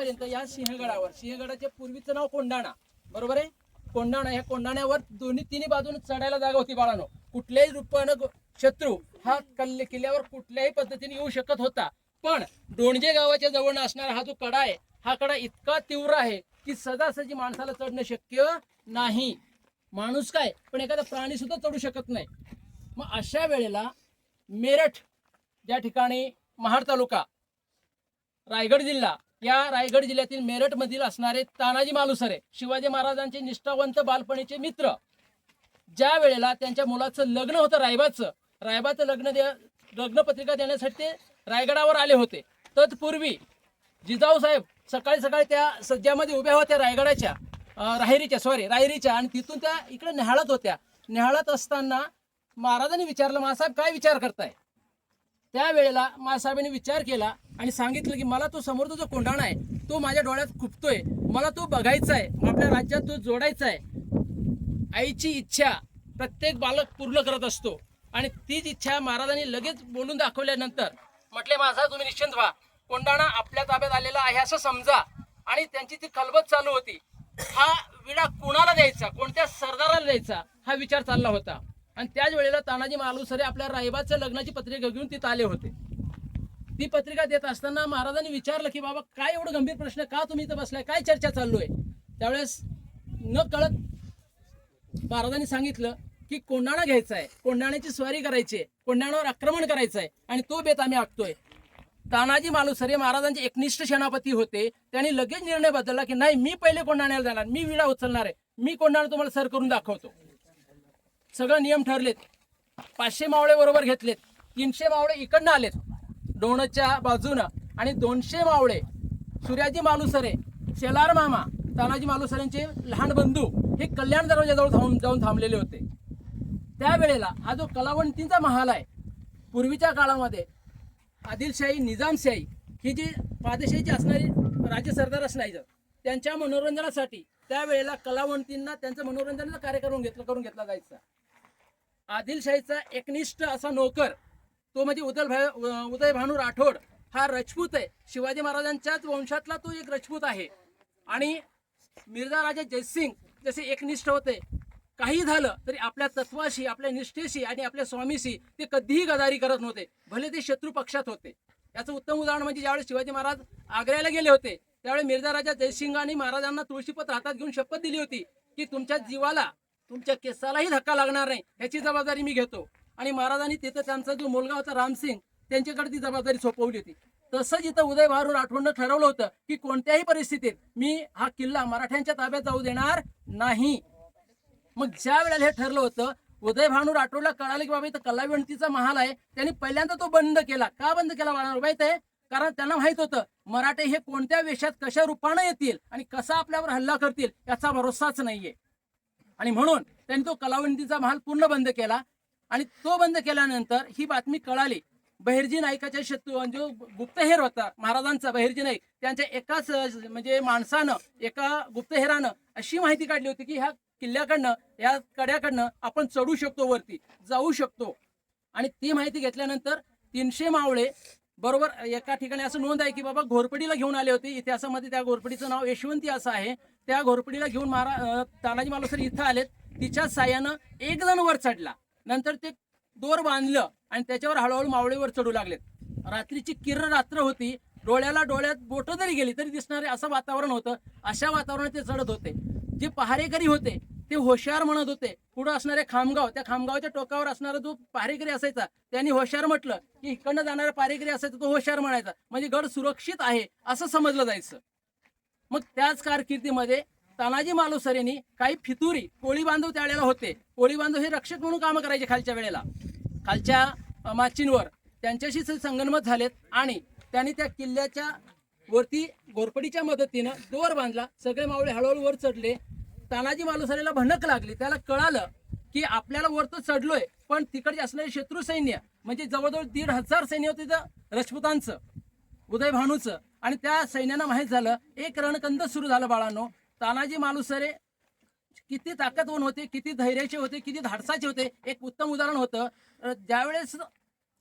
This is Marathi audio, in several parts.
आतापर्यंत या सिंहगडाच्या पूर्वीचं नाव कोंडाणा, बरोबर आहे. कोंडाणा, ह्या कोंडाण्यावर तिन्ही बाजूने चढायला जागा होती बाळानो. कुठल्याही रूपानं शत्रू हा किल्ल्यावर कुठल्याही पद्धतीने येऊ शकत होता. पण डोणजे गावाच्या जवळ असणारा हा जो कडा आहे, हा कडा इतका तीव्र आहे की सहजासहजी माणसाला चढणं शक्य नाही. माणूस काय, पण एखादा प्राणी सुद्धा चढू शकत नाही. मग अशा वेळेला मेरठ ज्या ठिकाणी, महाड तालुका, रायगड जिल्हा, या रायगड जिल्ह्यातील मेरठ मधील असणारे तानाजी मालुसरे, शिवाजी महाराजांचे निष्ठावंत बालपणीचे मित्र, ज्या वेळेला त्यांच्या मुलाचं लग्न होतं रायबाचं लग्नपत्रिका देण्यासाठी ते रायगडावर आले होते. तत्पूर्वी जिजाऊ साहेब सकाळी सकाळी त्या सज्जामध्ये उभ्या होत्या रायगडाच्या रायरीच्या, आणि तिथून त्या इकडे न्याहाळत होत्या. न्याहाळत असताना महाराजांनी विचारलं, मासाहेब काय विचार करताय? त्यावेळेला मासाहेबांनी विचार केला आणि सांगितलं की मला तो समोरचा जो कोंडाणा आहे तो माझ्या डोळ्यात खुपतोय, मला तो बघायचा आहे, आपल्या राज्यात तो जोडायचा आहे. आईची इच्छा प्रत्येक बालक पूर्ण करत असतो, आणि तीच इच्छा महाराजांनी लगेच बोलून दाखवल्यानंतर म्हटले, मासाहेब तुम्ही निश्चिंत व्हा, कोंडाणा आपल्या ताब्यात आलेला आहे असं समजा. आणि त्यांची ती खलबत चालू होती, हा विडा कुणाला द्यायचा, कोणत्या सरदाराला द्यायचा, हा विचार चालला होता. आणि त्याच वेळेला तानाजी मालुसरे आपल्या रायबाच्या लग्नाची पत्रिका घेऊन तिथं आले होते. ती पत्रिका देत असताना महाराजांनी विचारलं की बाबा काय एवढं गंभीर प्रश्न, का तुम्ही इथं बसलाय, काय चर्चा चालू आहे? त्यावेळेस न कळत महाराजांनी सांगितलं की कोंडाणा घ्यायचा आहे, कोंडाण्याची स्वारी करायची आहे, कोंडाण्यावर आक्रमण करायचं आहे, आणि तो बेत आम्ही आखतोय. तानाजी मालुसरे महाराजांचे एकनिष्ठ सेनापती होते. त्यांनी लगेच निर्णय बदलला की नाही, मी पहिले कोंडाण्याला जाणार, मी विडा उचलणार आहे, मी कोंडाणा तुम्हाला सर करून दाखवतो. सगळं नियम ठरलेत. 500 मावळे बरोबर घेतलेत, 300 मावळे इकडनं आलेत डोणच्या बाजूनं, आणि 200 मावळे सूर्याजी मालुसरे, शेलार मामा, तानाजी मालुसरेंचे लहान बंधू हे कल्याण दरवाजाजवळ जाऊन थांबलेले होते. त्यावेळेला हा जो कलावंतींचा महाल आहे, पूर्वीच्या काळामध्ये आदिलशाही, निजामशाही ही जी पादशाहीची असणारी राज्य सरदार असणायचं, त्यांच्या मनोरंजनासाठी त्यावेळेला कलावंतींना त्यांचं मनोरंजनाचा कार्यक्रम करून घेतला जायचा. आदिलशाहीचा एकनिष्ठ असा नोकर तो म्हणजे उदयभानू राठोड हा राजपूत आहे. शिवाजी महाराजांच्याच वंशातला तो एक राजपूत आहे. आणि मिर्झा राजा जयसिंग जसे एकनिष्ठ होते, काही झालं तरी आपल्या तत्वाशी, आपल्या निष्ठेशी आणि आपल्या स्वामीशी ते कधीही गदारी करत नव्हते, भले ते शत्रू पक्षात होते. याचं उत्तम उदाहरण म्हणजे ज्यावेळेस शिवाजी महाराज आग्र्याला गेले होते त्यावेळेस मिर्झा राजा जयसिंगांनी महाराजांना तुळशीपत्र हातात घेऊन शपथ दिली होती की तुमच्या जीवाला, तुमच्या केसालाही धक्का लागणार नाही, याची जबाबदारी मी घेतो. आणि महाराजांनी तिथं त्यांचा जो मुलगा होता रामसिंग त्यांच्याकडे ती जबाबदारी सोपवली होती. तसंच इथं उदयभानू राठोडनं ठरवलं होतं की कोणत्याही परिस्थितीत मी हा किल्ला मराठ्यांच्या ताब्यात जाऊ देणार नाही. मग ज्या वेळेला हे ठरलं होतं, उदयभानू राठोडला कळालं की बाबा इथं कलावंतीचा महाल आहे, त्यांनी पहिल्यांदा तो बंद केला. का बंद केला माहित आहे? कारण त्यांना माहित होतं मराठे हे कोणत्या वेशात कशा रूपानं येतील आणि कसा आपल्यावर हल्ला करतील याचा भरोसाच नाहीये. आणि म्हणून त्यांनी तो कलावंतीचा महाल पूर्ण बंद केला. आणि तो बंद केल्यानंतर ही बातमी कळाली, बहिर्जी नाईकाच्या शत्रू जो गुप्तहेर होता महाराजांचा, बहिर्जी नाईक, त्यांच्या एकाच म्हणजे माणसानं, एका गुप्तहेरानं अशी माहिती काढली होती की ह्या किल्ल्याकडनं, या कड्याकडनं आपण चढू शकतो, वरती जाऊ शकतो. आणि ती माहिती घेतल्यानंतर 300 मावळे बरोबर एका ठिकाणी असं नोंद आहे की बाबा घोरपडीला घेऊन आले होते. इतिहासामध्ये त्या घोरपडीचं नाव यशवंती असं आहे. त्या घोरपडीला घेऊन तानाजी मालुसरे इथं आलेत. तिच्याच साह्यानं एक जण वर चढला, नंतर ते दोर बांधलं आणि त्याच्यावर हळूहळू मावळेवर चढू लागलेत. रात्रीची किरण रात्र होती, डोळ्यात बोटं जरी गेली तरी दिसणारे असं वातावरण होतं. अशा वातावरणात ते चढत होते. जे पहारेकरी होते ते होशार म्हणत होते. पुढे असणारे खामगाव, त्या खामगावच्या टोकावर असणारा जो पहारेकरी असायचा त्यांनी होशार म्हटलं की इकडनं जाणारा पहारेकरी असायचा तो होशार म्हणायचा, म्हणजे गड सुरक्षित आहे असं समजलं जायचं. मग त्याच कारकिर्दीमध्ये तानाजी मालुसरेंनी काही फितुरी कोळी बांधव त्यावेळेला होते. कोळी बांधव हे रक्षक म्हणून कामं करायचे खालच्या वेळेला, खालच्या माचींवर. त्यांच्याशी संगनमत झालेत आणि त्यांनी त्या किल्ल्याच्या वरती घोरपडीच्या मदतीनं दोर बांधला. सगळे मावळे हळूहळू वर चढले. तानाजी मालुसरेला भनक लागली. त्याला कळालं की आपल्याला वर तर चढलोय, पण तिकडचे असलेले शत्रू सैन्य म्हणजे जवळजवळ 1500 सैन्य होते राजपुतांचं, उदयभानूचं. आणि त्या सैन्यानं माहीत झालं, एक रणकंद सुरू झालं बाळांनो. तानाजी मालुसरे किती ताकदवान होते, किती धैर्याचे होते, किती धाडसाचे होते. एक उत्तम उदाहरण होतं, ज्यावेळेस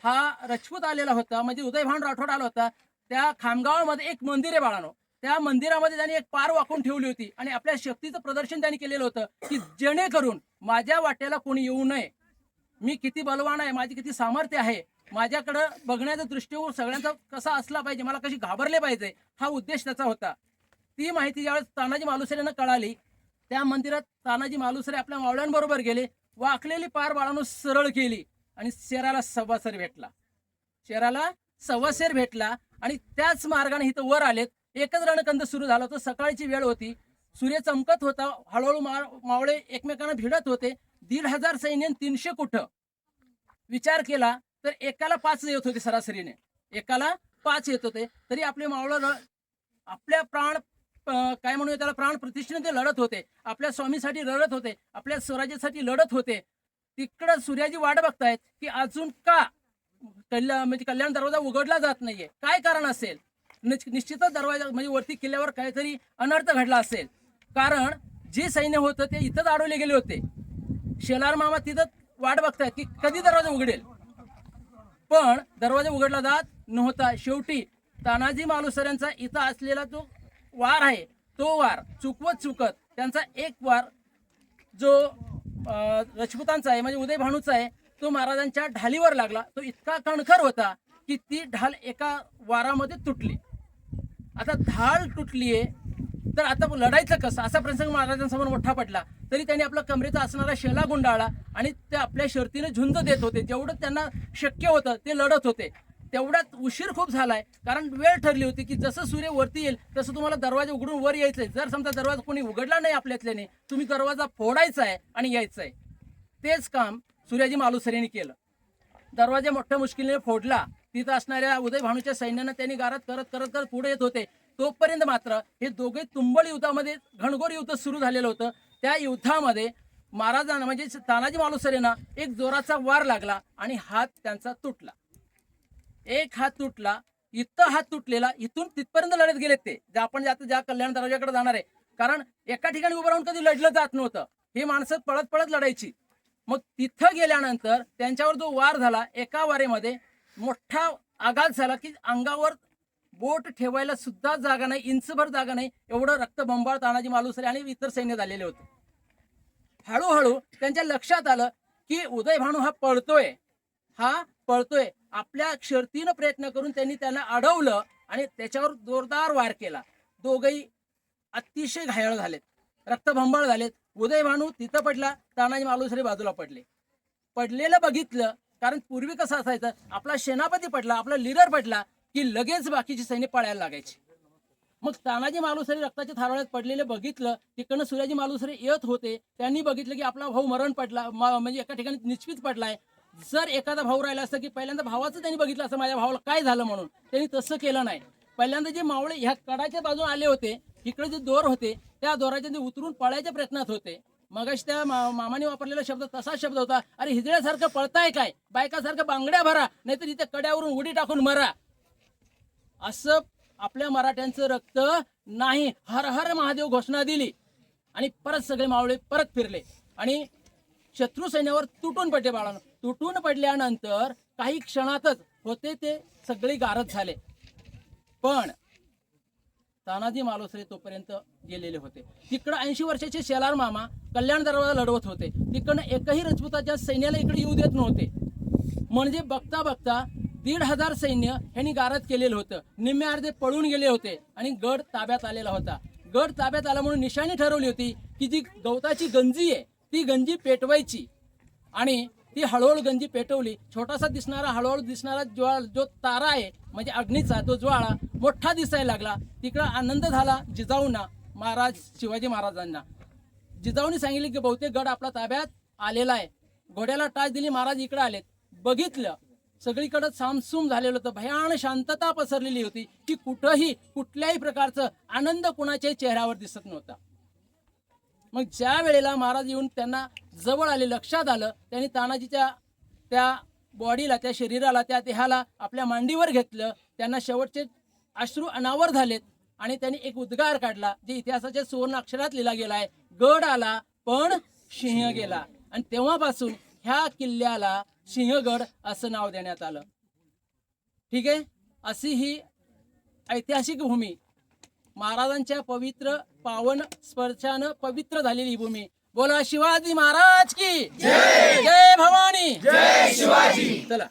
हा राजपूत आलेला होता म्हणजे उदयभान राठोड आला होता, त्या खामगावामध्ये एक मंदिर आहे बाळांनो. त्या मंदिरामध्ये त्यांनी एक पार वाकून ठेवली होती आणि आपल्या शक्तीचं प्रदर्शन त्यांनी केलेलं होतं की जेणेकरून माझ्या वाट्याला कोणी येऊ नये, मी किती बलवान आहे, माझी किती सामर्थ्य आहे, माझ्याकडं बघण्याचा दृष्टिकोन सगळ्यांचा कसा असला पाहिजे, मला कशी घाबरले पाहिजे, हा उद्देश त्याचा होता. ती माहिती ज्यावेळेस तानाजी मालुसरेंना कळाली, त्या मंदिरात तानाजी मालुसरे आपल्या मावळ्यांबरोबर गेले, वाकलेली पार बाळांनो सरळ केली आणि शेराला सव्वासेर भेटला. शेराला सव्वासेर भेटला आणि त्याच मार्गाने इथं वर आलेत. एकच रणकंद सुरू झाला होता. सकाळची वेळ होती, सूर्य चमकत होता, हळूहळू मावळे एकमेकांना भिडत होते. 1,500 सैन्य 300 कुठं विचार केला तर एकाला 5 येत होते, सरासरीने एकाला 5 येत होते. तरी आपले मावळं आपल्या प्राण काय म्हणूया त्याला प्राण प्रतिष्ठेने ते लढत होते, आपल्या स्वामीसाठी लढत होते, आपल्या स्वराज्यासाठी लढत होते. तिकडं सूर्याची वाट बघतायत की अजून का म्हणजे कल्याण दरवाजा उघडला जात नाहीये, काय कारण असेल. निश्चितच दरवाजा म्हणजे वरती किल्ल्यावर काहीतरी अनर्थ घडला असेल, कारण जे सैन्य होतं ते इथंच अडवले गेले होते. शेलार मामा तिथं वाट बघतायत की कधी दरवाजा उघडेल, पण दरवाजा उघडला जात नव्हता. शेवटी तानाजी मालुसऱ्यांचा इथं असलेला जो वार आहे, तो वार चुकत त्यांचा एक वार जो राजपुतांचा आहे म्हणजे उदय भानूचा आहे, तो महाराजांच्या ढालीवर लागला. तो इतका कणखर होता की ती ढाल एका वारामध्ये तुटली. आता ढाल तुटलीये तर आता लढायचं कसं, असा प्रसंग महाराजांसमोर मोठा पडला. तरी त्यांनी आपला कमरेचा असणारा शेला गुंडाळला आणि ते आपल्या शर्तीने झुंज देत होते. जेवढं त्यांना शक्य होतं ते लढत होते. तेवढ्यात उशीर खूप झालाय, कारण वेळ ठरली होती की जसं सूर्य वरती येईल तसं तुम्हाला दरवाजा उघडून वर यायचंय. जर समजा दरवाजा कोणी उघडला नाही आपल्यातल्याने, तुम्ही दरवाजा फोडायचा आहे आणि यायचंय. तेच काम सूर्याजी मालुसरेंनी केलं. दरवाजा मोठ्या मुश्किलीने फोडला. तिथं असणाऱ्या उदय भानूच्या सैन्यानं त्यांनी गारद करत पुढे येत होते. तोपर्यंत मात्र हे दोघे तुंबळ युद्धामध्ये घनघोर युद्ध सुरू झालेलं होतं. त्या युद्धामध्ये महाराजांना म्हणजे तानाजी मालुसरेंना एक जोराचा वार लागला आणि हात त्यांचा तुटला. एक हात तुटला, इथं हात तुटलेला, इथून तिथपर्यंत लढत गेलेत ते. आपण ज्या कल्याण दरवाजाकडे जाणार आहे, कारण एका ठिकाणी उभं राहून कधी लढलं जात नव्हतं, ही माणसं पळत लढायची. मग तिथं गेल्यानंतर त्यांच्यावर जो वार झाला, एका वारेमध्ये मोठा आघात झाला की अंगावर बोट ठेवायला सुद्धा जागा नाही, इंचभर जागा नाही, एवढं रक्तबंबाळ तानाजी मालुसरे आणि इतर सैन्य झालेले होते. हळूहळू त्यांच्या लक्षात आलं की उदय भानू हा पळतोय. आपल्या शर्तीनं प्रयत्न करून त्यांनी त्यांना अडवलं आणि त्याच्यावर जोरदार वार केला. दोघही अतिशय घायाळ झालेत, रक्तबंबाळ झालेत. उदय भानू तिथं पडला, तानाजी मालुसरे बाजूला पडलेलं बघितलं. कारण पूर्वी कसं असायचं, आपला सेनापती पडला, आपला लीडर पडला की लगेच बाकीची सैन्य पळायला लागायची. मग तानाजी मालुसरे रक्ताच्या थारोळ्यात पडलेले बघितलं. तिकडनं सूर्याजी मालुसरे येत होते. त्यांनी बघितलं की आपला भाऊ मरण पडला, म्हणजे एका ठिकाणी निश्चित पडलाय. जर एखादा भाऊ राहिला असता की पहिल्यांदा भावाचं त्यांनी बघितलं असं, माझ्या भावाला काय झालं म्हणून. त्यांनी तसं केलं नाही. पहिल्यांदा जे मावळे ह्या कडाच्या बाजून आले होते, इकडे जे दोर होते त्या दोराच्या ते उतरून पळायच्या प्रयत्नात होते. मगाशी त्या मामाने वापरलेला शब्द तसा शब्द होता, अरे हिजड्यासारखं पळताय काय, बायकासारखं बांगड्या भरा, नाहीतर इथे कड्यावरून उडी टाकून मरा. असं आपल्या मराठ्यांचं रक्त नाही. हर हर महादेव घोषणा दिली आणि परत सगळे मावळे परत फिरले आणि शत्रू सैन्यावर तुटून पडले. बाळांनो, तुटून पडल्यानंतर काही क्षणातच होते ते सगळे गारद झाले. पण तानाजी मालुसरे तोपर्यंत गेलेले होते. तिकडं 80 वर्षाचे शेलार मामा कल्याण दरवाजा लढवत होते. तिकडनं एकही राजपुताच्या सैन्याला इकडे येऊ देत नव्हते. म्हणजे बघता 1,500 सैन्य यांनी गारद केलेलं होतं. निम्मे अर्धे पळून गेले होते आणि गड ताब्यात आलेला होता. गड ताब्यात आला म्हणून निशाणी ठरवली होती की जी गवताची गंजी आहे ती गंजी पेटवायची आणि ती हळूहळू गंजी पेटवली. छोटासा दिसणारा हळूहळू दिसणारा जो तारा आहे म्हणजे अग्नीचा तो ज्वाळा मोठा दिसायला लागला. तिकडं आनंद झाला जिजाऊंना, महाराज शिवाजी महाराजांना. जिजाऊंनी सांगितले की बहुतेक गड आपला ताब्यात आलेला आहे. घोड्याला टाच दिली, महाराज इकडे आलेत. बघितलं सगळीकडे सामसूम झालेलं होतं. भयान शांतता पसरलेली होती की कुठल्याही प्रकारचं आनंद कुणाच्याही चेहऱ्यावर दिसत नव्हता. मग ज्या वेळेला महाराज येऊन त्यांना जवळ आले, लक्षात आलं, त्यांनी तानाजीच्या त्या बॉडीला, त्या शरीराला, त्या देहाला आपल्या मांडीवर घेतलं. त्यांना शेवटचे अश्रू अनावर झालेत आणि त्यांनी एक उद्गार काढला जे इतिहासाच्या सुवर्ण अक्षरात लिहिला गेला आहे, गड आला पण सिंह गेला. आणि तेव्हापासून ह्या किल्ल्याला सिंहगड असं नाव देण्यात आलं. ठीक आहे, अशी ही ऐतिहासिक भूमी महाराजांच्या पवित्र पावन स्पर्शानं पवित्र झालेली ही भूमी. बोला शिवाजी महाराज की जय. जय भवानी. जय शिवाजी. चला.